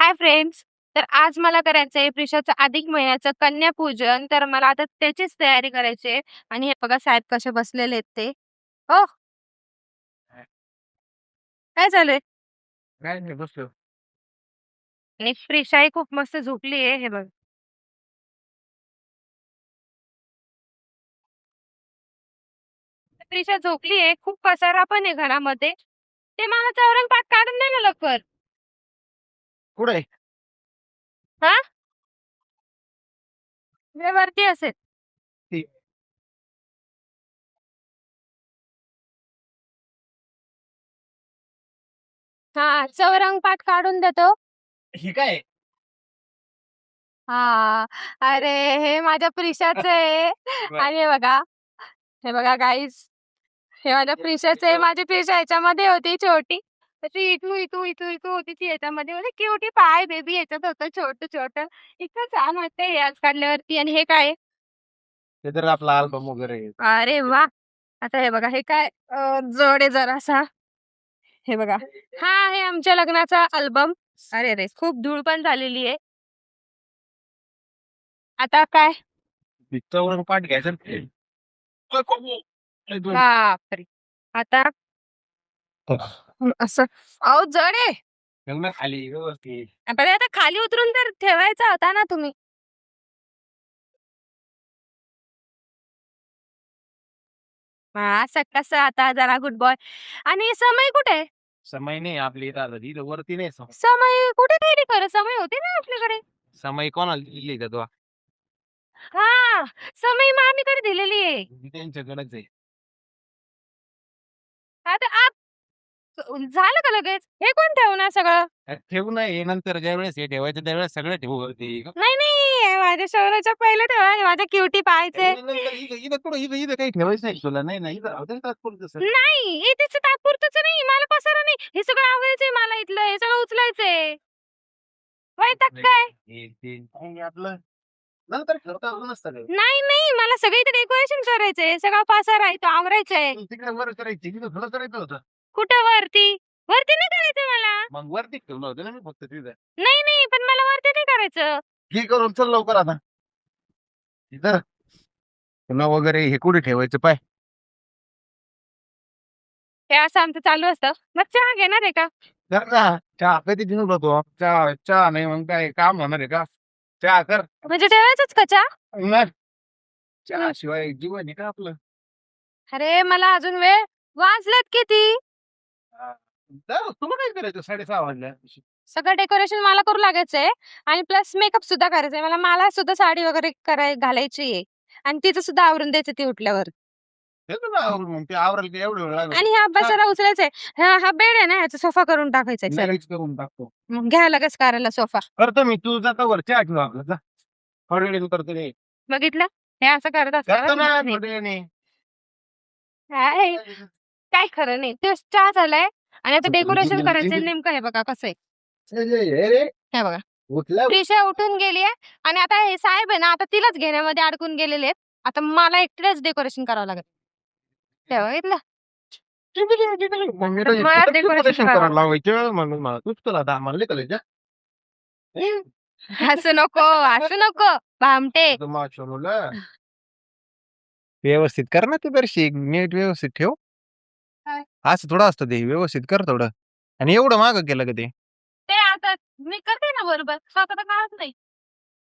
Hi friends. तर आज मला करायचं आहे प्रिशाचं अधिक महिन्याचं कन्यापूजन. तर मला आता त्याचीच तयारी करायची आहे. आणि हे बघा साहेब कसे बसलेले आहेत ते. हो, काय चालू काय नाही बसलो. आणि प्रिशाही खूप मस्त झोपली आहे. हे बघ, प्रिशा झोपली आहे. खूप पसारा पण आहे घरामध्ये. ते मला चौरंग पाठ काढून दे ना लवकर. कुठे हा, हे वरती असेल. हा, चौरंग पाठ काढून देतो. ही काय हा, अरे हे माझ्या प्रिशाचं आहे. आणि हे बघा गाईस, हे माझ्या प्रिशाचं आहे. माझी प्रिशा ह्याच्यामध्ये होती छोटी. तशी इटू इटू इटू इटू होती ती ह्याच्यामध्ये. म्हणजे क्युटी पाय बेबी ह्याच्यात होतं छोटं छोटं. इतकं छान वाटतंय हे आज काढल्यावरती. आणि हे काय आहे? ते तर आपला अल्बम वगैरे आहे. अरे वा. आता हे बघा, हे काय जड आहे जरासा. हे बघा, हा आहे आमच्या लग्नाचा अल्बम. अरे रे, खूप धूळ पण झालेली आहे. आता काय? चौरंग पाठ घ्यायचं ना ते. बापरे. आता असं अहो जड आहे. ठेव ना खाली व्यवस्थित. पण आता खाली उतरून तर ठेवायचा होता ना तुम्ही. असं कसं आता जरा गुड बॉय. आणि समय कुठे? समय नाही आपली इथं आता इथं वरती नाही समय. समय कुठे काही नाही करत. समय होते ना आपल्याकडे. समय कोणाला दिली का तुला? हा, समय मामीकडे दिलेली आहे. त्यांच्याकडेच आहे. आता आप झालं का लगेच? हे कोण ठेवणार सगळं? ठेवू नाही नंतर ज्या वेळेस हे ठेवायचं त्यावेळेस सगळं ठेवू वरती. नाही नाही, हे माझ्या शौर्याच्या पहिलं ठेवा. हे माझ्या क्युटी पाहायचे. नंतर इथं कुठं इथं काही ठेवायचं नाही तुला. नाही नाही इथं राहू दे तात्पुरतं तसं. नाही, हे त्याचं तात्पुरतच नाही. मला पसारा नाही. हे सगळं आवरायचंय मला इथलं. हे सगळं उचलायचंय. वैताग काय? हे ते काही आपलं नंतर ठेवता आलं नसतं का? नाही नाही, मला सगळं इथं डेकोरेशन करायचंय. सगळा पसारा आहे तो आवरायचाय. तिकडे वर करायची तिथं थोडं करायचं होतं. कुठं वरती? वरती नाही करायचं मला. मग वरती ठेवलं होतं ना मी फक्त तिथं. नाही नाही, पण मला वरती नाही करायचं. हे करून चल लवकर आता. तिथं तुला वगैरे हे कुठे ठेवायचं पाय. हे असं आमचं चालू असतं. मग चहा घेणार आहे का? कर ना चहा कधी दिवस होतो चहा चहा नाही मग काय काम होणार आहे का? चहा कर म्हणजे ठेवायचंच का चहा? मग चहा शिवाय जीवन आहे का आपलं? अरे मला अजून वेळ. वाजलेत किती? हा. तुला काय करायचं 6:30 वाजल्या. सगळं डेकोरेशन मला करू लागायचंय. आणि प्लस मेकअप सुद्धा करायचंय. मला सुद्धा साडी वगैरे घालायची आहे. आणि तिचं सुद्धा आवरून द्यायचं ती उठल्यावर. ठेवतो ना आवरून मग ते आवरायला काय एवढं वेळ लागेल. आणि ह्या बसायला उचलायचंय. हा बेड आहे ना, ह्याचा सोफा करून टाकायचा सर. लगेच करून टाकतो. मग घ्या लगेच करायला सोफा. करतो मी तू जाता वर चहा ठेव आपला जा. थोड्या वेळाने करतो रे. बघितलं, हे असं करत करतो ना असतात. थोड्या वेळाने. काय काय खरं नाही. ते चहा झालाय. आणि आता डेकोरेशन करायचंय. नेमकं हे बघा कसं आहे. रे हे बघा, उठला प्रिशा उठून गेली आहे. आणि आता हे साहेब आहे ना, आता तिलाच घेण्यामध्ये अडकून गेलेले आहेत. आता मला एकटीलाच डेकोरेशन करावं लागेल. तेव्हा बघितलं. मला decoration करायला लावायचं म्हणून मला तूच तुला दहा म्हणले का असं नको, असं नको भामटे. व्यवस्थित कर ना तू जरशी नीट व्यवस्थित ठेव. काय? असं थोडं असतं ते व्यवस्थित कर थोडं. आणि एवढं मागं केलं का ते? ते आता मी करते ना बरोबर. स्वतः तर कळत नाही.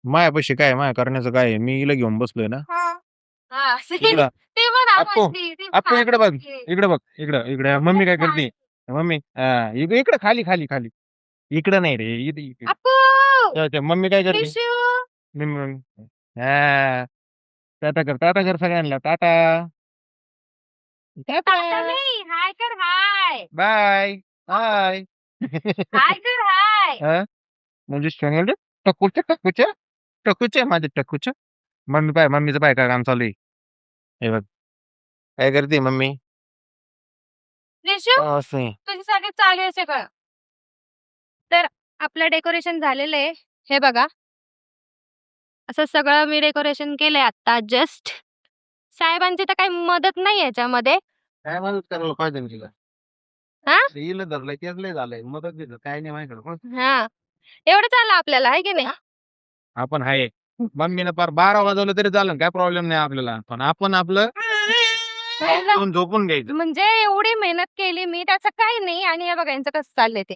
मायापाशी काय माया करण्याचं काय आहे? मी हिला घेऊन बसलोय ना. हा, इकडं. ते पण अप्पू अप्पू इकडे बघ इकडे बघ इकडं इकडे मम्मी काय करते मम्मी इकडे खाली खाली खाली इकडं नाही रे इथे इकडे मम्मी काय करते हा टाटा कर सगळ्यांना टाटा टाटा हाय कर हाय. बाय हाय हाय कर हाय. म्हणजे सांगाल टकूच्या माझ्या टकूच्या मम्मीचं पाय काय काम चालू आहे हे बघ काय करते मम्मी असं तुझ्यासाठी चालू आहे सगळं. तर आपलं डेकोरेशन झालेलं आहे. हे बघा, असं सगळं मी डेकोरेशन केलंय आता जस्ट. साहेबांची तर काही मदत नाही याच्यामध्ये. काय मदत करायला पाहिजे ना तिला हा हिला धरलंय तेच लय झालंय मदत दिलं काय नाही माझ्याकडे हा एवढं चाललं आपल्याला आहे की नाही? आपण आहे. मम्मीनं पार 12 वाजवलं तरी चालेल, काय प्रॉब्लेम नाही आपल्याला. पण आपण आपलं जाऊन झोपून घ्यायचं. म्हणजे एवढी मेहनत केली मी, त्याचं काही नाही. आणि हे बघा यांचं कसं चाललंय ते.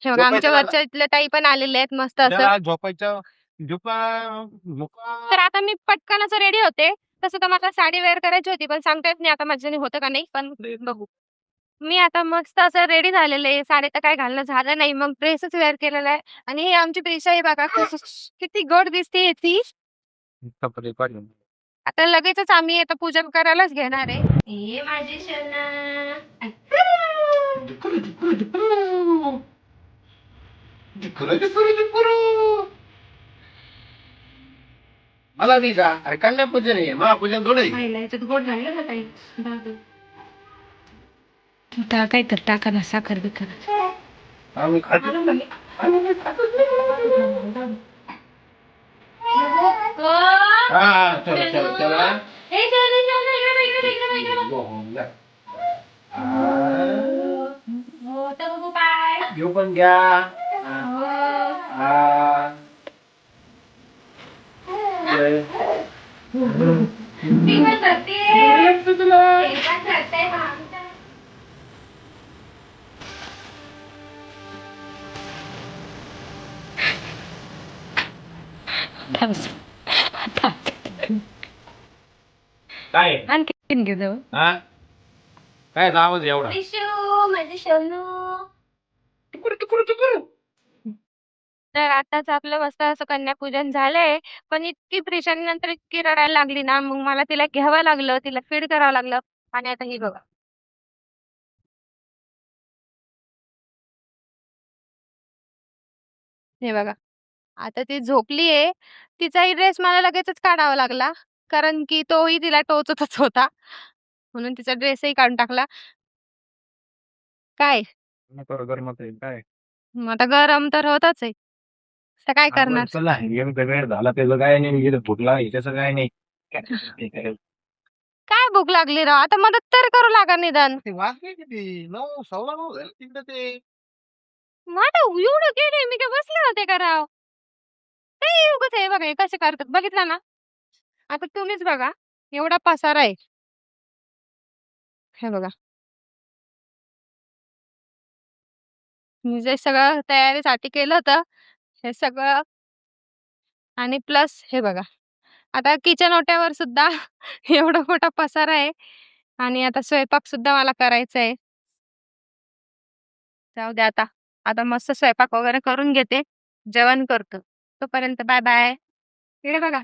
हे बघा आमच्या झोपायचं वरच्या इथल्या ताई पण आलेल्या आहेत मस्त असं. त्याला झोपायचं तर आता मी पटकन असं रेडी होते. तसं तर मला साडी वेअर करायची होती, पण सांगता येत नाही आता माझ्याने होतं का नाही, पण बघू. मी आता मस्त असं रेडी झालेले. साडी तर काही घालणं झालं नाही. मग ड्रेसच वेअर केलेला आहे. आणि ही आमची प्रिशा आहे बघा, किती गोड दिसते ती. कपडे काढून. आता लगेचच आम्ही आता पूजन करायलाच घेणार आहे. हे माझी शना. मला नाही का? अरे कन्यापूजन आहे. महापूजन थोडं आहे. खायला याच्यात गोड झालं ना ताई. टाकाय तर टाका ना साखर बिखर. आम्ही खातो. हा, चला, चला, चला. घेऊ पण घ्या. हा. काय आणखीन घे जाऊ. हा काय आवाज एवढा माझी शनू. तर आताच आपलं मस्त असं कन्यापूजन झालंय. पण इतकी प्रेशानी नंतर इतकी रडायला लागली ना, मग मला तिला घ्यावं लागलं, तिला फीड करावं लागलं. आणि आता ही बघा. हे बघा. आता ती झोपलीये. तिचाही ड्रेस मला लगेचच काढावा लागला. कारण की तोही तिला टोचतच होता. म्हणून तिचा ड्रेसही काढून टाकला. काय? गरमत आहे काय मग आता गरम तर होतच आहे. आता काय करणार? चला वेळ झाला त्याचं काय नाही गेलं फुटला त्याचं काय नाही काय भूक लागली राव? आता मदत तर करू लागा निदान. ते वाजले किती 9 9:15 झाले तिकडे ते मग आता एवढं केलंय मी काय बसले होते का राव? काही उगाच हे बघा हे कसे करतात बघितलं ना? आता तुम्हीच बघा. एवढा पसारा आहे. हे बघा. मी जे सगळं तयारीसाठी केलं होतं, हे सगळं आणि प्लस हे बघा. आता किचन ओट्यावर सुद्धा एवढा मोठा पसारा आहे. आणि आता स्वयंपाक सुद्धा मला करायचा आहे. जाऊ द्या आता. आता मस्त स्वयंपाक वगैरे करून घेते. जेवण करतो. तोपर्यंत बाय बाय. इकडे बघा.